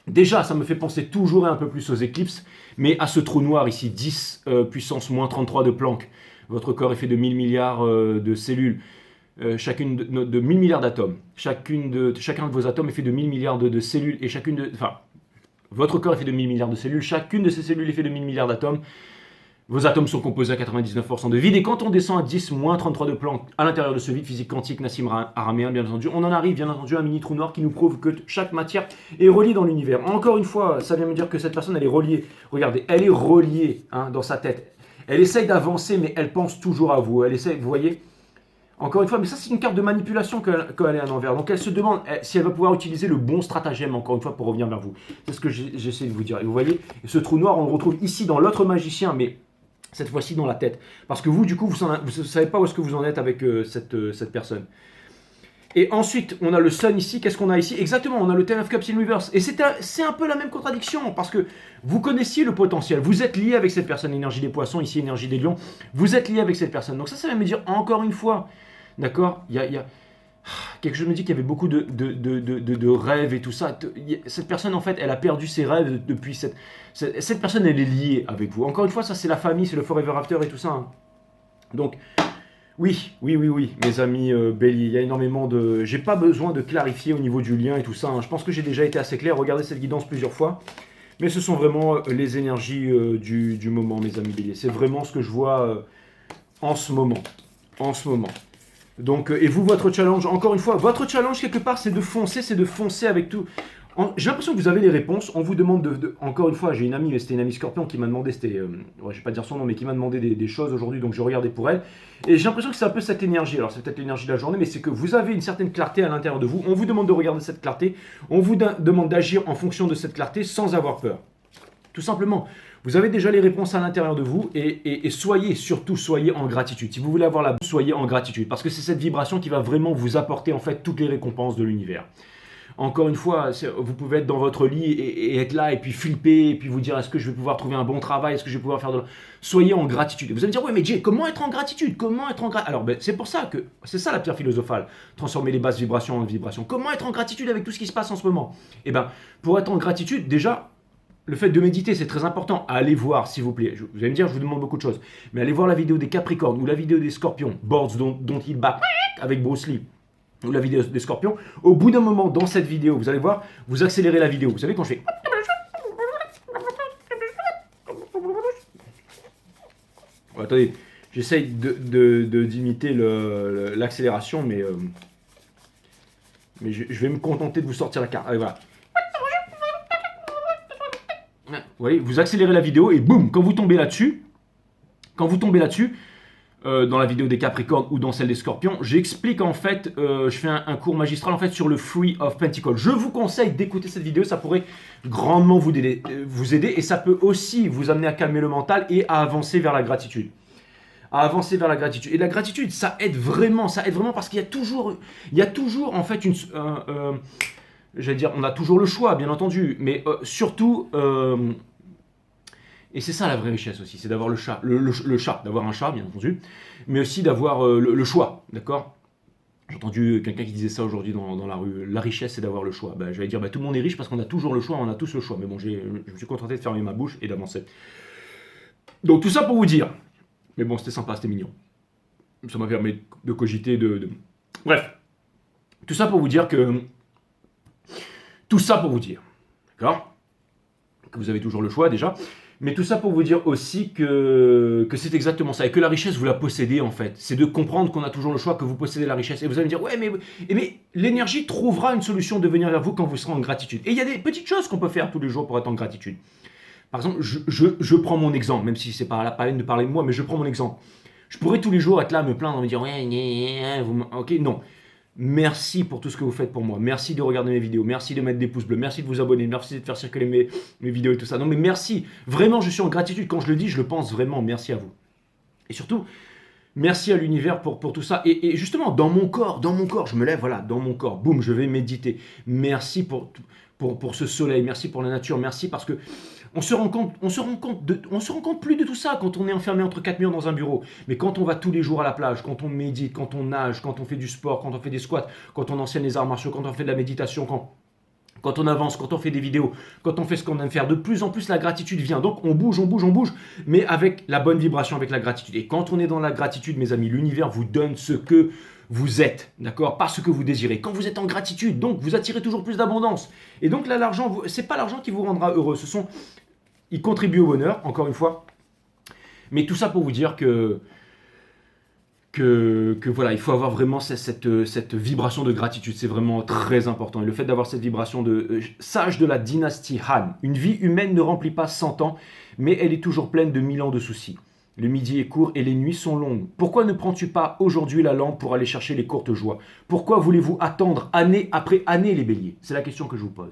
Déjà, ça me fait penser toujours un peu plus aux éclipses, mais à ce trou noir ici, 10 puissance moins 33 de Planck. Votre corps est fait de 1000 milliards de cellules, chacune de 1000 milliards d'atomes. Chacun de vos atomes est fait de 1000 milliards de cellules, et votre corps est fait de 1000 milliards de cellules, chacune de ces cellules est fait de 1000 milliards d'atomes. Vos atomes sont composés à 99% de vide, et quand on descend à 10 moins 33 de Planck à l'intérieur de ce vide, physique quantique, Nassim Araméen, bien entendu, on en arrive, bien entendu, à un mini trou noir qui nous prouve que chaque matière est reliée dans l'univers. Encore une fois, ça vient me dire que cette personne, elle est reliée. Regardez, elle est reliée dans sa tête. Elle essaye d'avancer, mais elle pense toujours à vous. Elle essaye, vous voyez? Encore une fois, mais ça, c'est une carte de manipulation quand elle est à l'envers. Donc, elle se demande si elle va pouvoir utiliser le bon stratagème, encore une fois, pour revenir vers vous. C'est ce que j'essaie de vous dire. Et vous voyez, ce trou noir, on le retrouve ici dans l'autre magicien, mais cette fois-ci dans la tête. Parce que vous, du coup, vous ne savez pas où est-ce que vous en êtes avec cette personne. Et ensuite, on a le Sun ici. Qu'est-ce qu'on a ici? Exactement, on a le Ten of Cups in reverse. Et c'est un peu la même contradiction, parce que vous connaissiez le potentiel. Vous êtes lié avec cette personne, énergie des poissons, ici énergie des lions. Vous êtes lié avec cette personne. Donc ça va me dire encore une fois, d'accord, il y a quelque chose me dit qu'il y avait beaucoup de rêves et tout ça. Cette personne, en fait, elle a perdu ses rêves depuis cette personne, elle est liée avec vous. Encore une fois, ça c'est la famille, c'est le forever after et tout ça. Hein. Donc... Oui, mes amis Bélier, il y a énormément de... J'ai pas besoin de clarifier au niveau du lien et tout ça. Hein. Je pense que j'ai déjà été assez clair. Regardez cette guidance plusieurs fois. Mais ce sont vraiment les énergies du moment, mes amis Bélier. C'est vraiment ce que je vois en ce moment. Donc, et vous, votre challenge, encore une fois, votre challenge quelque part, c'est de foncer avec tout. J'ai l'impression que vous avez les réponses. On vous demande encore une fois, j'ai une amie, mais c'était une amie Scorpion qui m'a demandé, je vais pas dire son nom, mais qui m'a demandé des choses aujourd'hui, donc je regardais pour elle. Et j'ai l'impression que c'est un peu cette énergie. Alors c'est peut-être l'énergie de la journée, mais c'est que vous avez une certaine clarté à l'intérieur de vous. On vous demande de regarder cette clarté. On vous demande d'agir en fonction de cette clarté sans avoir peur. Tout simplement. Vous avez déjà les réponses à l'intérieur de vous et surtout soyez en gratitude. Si vous voulez avoir soyez en gratitude parce que c'est cette vibration qui va vraiment vous apporter en fait toutes les récompenses de l'univers. Encore une fois, vous pouvez être dans votre lit et être là et puis flipper et puis vous dire est-ce que je vais pouvoir trouver un bon travail, est-ce que je vais pouvoir faire de... Soyez en gratitude. Vous allez me dire, ouais mais Jay, comment être en gratitude? Alors c'est pour ça que, c'est ça la pierre philosophale, transformer les basses vibrations en vibrations. Comment être en gratitude avec tout ce qui se passe en ce moment? Eh bien, pour être en gratitude, déjà, le fait de méditer, c'est très important. Allez voir, s'il vous plaît. Vous allez me dire, je vous demande beaucoup de choses. Mais allez voir la vidéo des Capricornes ou la vidéo des Scorpions, Boards dont il bat avec Bruce Lee. Ou la vidéo des Scorpions, au bout d'un moment dans cette vidéo, vous allez voir, vous accélérez la vidéo. Vous savez quand je fais... Oh, attendez, j'essaye d'imiter l'accélération, mais je vais me contenter de vous sortir la carte. Allez, voilà. Vous voyez, vous accélérez la vidéo et boum, quand vous tombez là-dessus, dans la vidéo des Capricornes ou dans celle des Scorpions, j'explique en fait, je fais un cours magistral en fait sur le Three of Pentacles. Je vous conseille d'écouter cette vidéo, ça pourrait grandement vous aider et ça peut aussi vous amener à calmer le mental et à avancer vers la gratitude. Et la gratitude, ça aide vraiment parce qu'il y a toujours en fait j'allais dire, on a toujours le choix, bien entendu, mais surtout... Et c'est ça la vraie richesse aussi, c'est d'avoir le chat, d'avoir un chat bien entendu, mais aussi d'avoir le choix, d'accord? J'ai entendu quelqu'un qui disait ça aujourd'hui dans la rue, la richesse c'est d'avoir le choix. Je vais dire, tout le monde est riche parce qu'on a toujours le choix, on a tous le choix, mais bon, je me suis contenté de fermer ma bouche et d'avancer. Donc tout ça pour vous dire, mais bon c'était sympa, c'était mignon. Ça m'a permis de cogiter, Bref, tout ça pour vous dire que... Tout ça pour vous dire, d'accord, que vous avez toujours le choix déjà, mais tout ça pour vous dire aussi que c'est exactement ça, et que la richesse vous la possédez en fait. C'est de comprendre qu'on a toujours le choix, que vous possédez la richesse. Et vous allez me dire, ouais mais l'énergie trouvera une solution de venir vers vous quand vous serez en gratitude. Et il y a des petites choses qu'on peut faire tous les jours pour être en gratitude. Par exemple, je prends mon exemple, même si c'est pas la peine de parler de moi, mais je prends mon exemple. Je pourrais tous les jours être là, me plaindre, me dire, ouais, ok, non. Merci pour tout ce que vous faites pour moi. Merci de regarder mes vidéos. Merci de mettre des pouces bleus. Merci de vous abonner. Merci de faire circuler mes vidéos et tout ça. Non mais merci. Vraiment, je suis en gratitude. Quand je le dis, je le pense vraiment. Merci à vous. Et surtout, merci à l'univers pour tout ça. Et justement, dans mon corps, je me lève, voilà, dans mon corps. Boum, je vais méditer. Merci pour ce soleil. Merci pour la nature. Merci parce que on se rend compte plus de tout ça quand on est enfermé entre quatre murs dans un bureau. Mais quand on va tous les jours à la plage, quand on médite, quand on nage, quand on fait du sport, quand on fait des squats, quand on enseigne les arts martiaux, quand on fait de la méditation, quand on avance, quand on fait des vidéos, quand on fait ce qu'on aime faire, de plus en plus la gratitude vient. Donc on bouge, mais avec la bonne vibration, avec la gratitude. Et quand on est dans la gratitude, mes amis, l'univers vous donne ce que vous êtes, d'accord? Pas ce que vous désirez. Quand vous êtes en gratitude, donc vous attirez toujours plus d'abondance. Et donc là, l'argent, c'est pas l'argent qui vous rendra heureux. Il contribue au bonheur, encore une fois. Mais tout ça pour vous dire que voilà, il faut avoir vraiment cette vibration de gratitude. C'est vraiment très important. Et le fait d'avoir cette vibration de sage de la dynastie Han. Une vie humaine ne remplit pas 100 ans, mais elle est toujours pleine de 1000 ans de soucis. Le midi est court et les nuits sont longues. Pourquoi ne prends-tu pas aujourd'hui la lampe pour aller chercher les courtes joies? Pourquoi voulez-vous attendre année après année les béliers? C'est la question que je vous pose.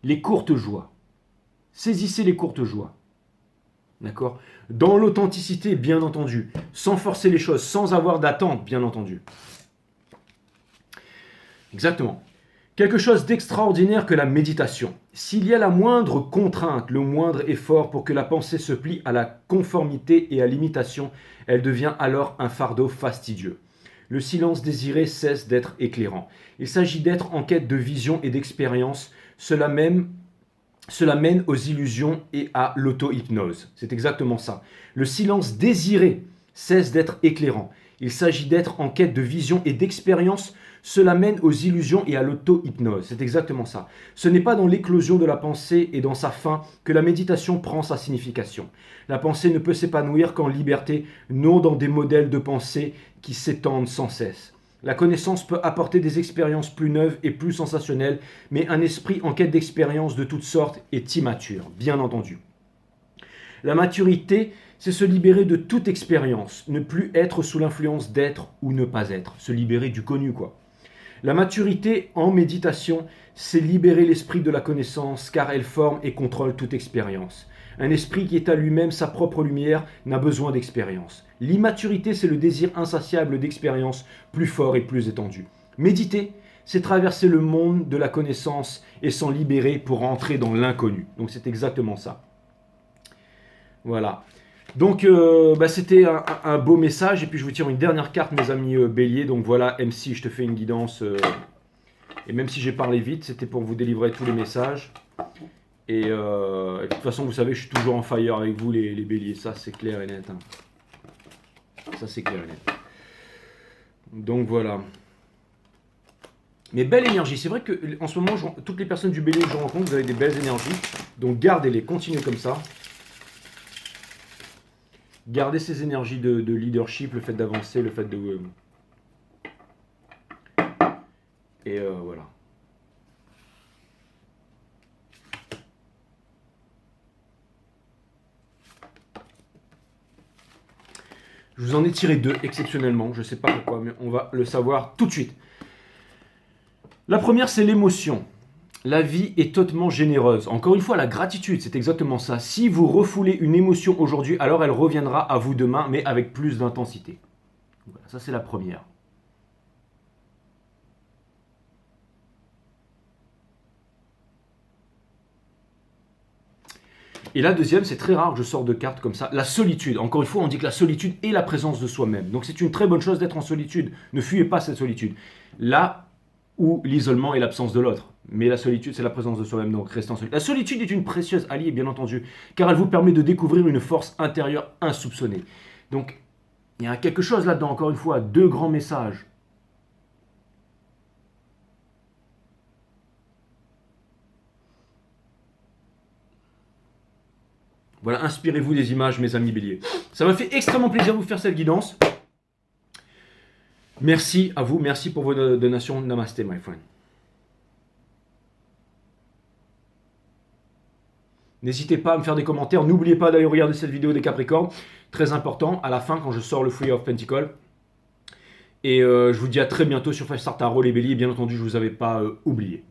Les courtes joies. Saisissez les courtes joies. D'accord? Dans l'authenticité, bien entendu. Sans forcer les choses, sans avoir d'attente, bien entendu. Exactement. Quelque chose d'extraordinaire que la méditation. S'il y a la moindre contrainte, le moindre effort pour que la pensée se plie à la conformité et à l'imitation, elle devient alors un fardeau fastidieux. Le silence désiré cesse d'être éclairant. Il s'agit d'être en quête de vision et d'expérience. Cela mène aux illusions et à l'auto-hypnose. C'est exactement ça. Le silence désiré cesse d'être éclairant. Il s'agit d'être en quête de vision et d'expérience. Cela mène aux illusions et à l'auto-hypnose. C'est exactement ça. Ce n'est pas dans l'éclosion de la pensée et dans sa fin que la méditation prend sa signification. La pensée ne peut s'épanouir qu'en liberté, non dans des modèles de pensée qui s'étendent sans cesse. La connaissance peut apporter des expériences plus neuves et plus sensationnelles, mais un esprit en quête d'expériences de toutes sortes est immature, bien entendu. La maturité, c'est se libérer de toute expérience, ne plus être sous l'influence d'être ou ne pas être, se libérer du connu, quoi. La maturité en méditation, c'est libérer l'esprit de la connaissance, car elle forme et contrôle toute expérience. Un esprit qui est à lui-même sa propre lumière n'a besoin d'expérience. L'immaturité, c'est le désir insatiable d'expérience plus fort et plus étendu. Méditer, c'est traverser le monde de la connaissance et s'en libérer pour entrer dans l'inconnu. Donc c'est exactement ça. Voilà. Donc c'était un beau message. Et puis je vous tire une dernière carte, mes amis béliers. Donc voilà, MC, je te fais une guidance. Et même si j'ai parlé vite, c'était pour vous délivrer tous les messages. Et de toute façon, vous savez, je suis toujours en fire avec vous, les béliers. Ça, c'est clair et net. Hein. Ça, c'est clair et net. Donc voilà. Mais belle énergie. C'est vrai qu'en ce moment, toutes les personnes du bélier que je rencontre, vous avez des belles énergies. Donc gardez-les, continuez comme ça. Gardez ces énergies de leadership, le fait d'avancer, le fait de... Et voilà. Je vous en ai tiré 2 exceptionnellement, je ne sais pas pourquoi, mais on va le savoir tout de suite. La première, c'est l'émotion. La vie est totalement généreuse. Encore une fois, la gratitude, c'est exactement ça. Si vous refoulez une émotion aujourd'hui, alors elle reviendra à vous demain, mais avec plus d'intensité. Voilà, ça c'est la première. Et la deuxième, c'est très rare que je sors de cartes comme ça, la solitude. Encore une fois, on dit que la solitude est la présence de soi-même. Donc c'est une très bonne chose d'être en solitude. Ne fuyez pas cette solitude. Là ou l'isolement et l'absence de l'autre. Mais la solitude, c'est la présence de soi-même, donc restez en solitude. La solitude est une précieuse alliée, bien entendu, car elle vous permet de découvrir une force intérieure insoupçonnée. Donc, il y a quelque chose là-dedans, encore une fois, 2 grands messages. Voilà, inspirez-vous des images, mes amis béliers. Ça m'a fait extrêmement plaisir de vous faire cette guidance. Merci à vous, merci pour vos donations. Namaste, my friend. N'hésitez pas à me faire des commentaires. N'oubliez pas d'aller regarder cette vidéo des Capricornes. Très important, à la fin, quand je sors le Free of Pentacle. Et je vous dis à très bientôt sur Five Star Tarot, les béliers. Bien entendu, je ne vous avais pas oublié.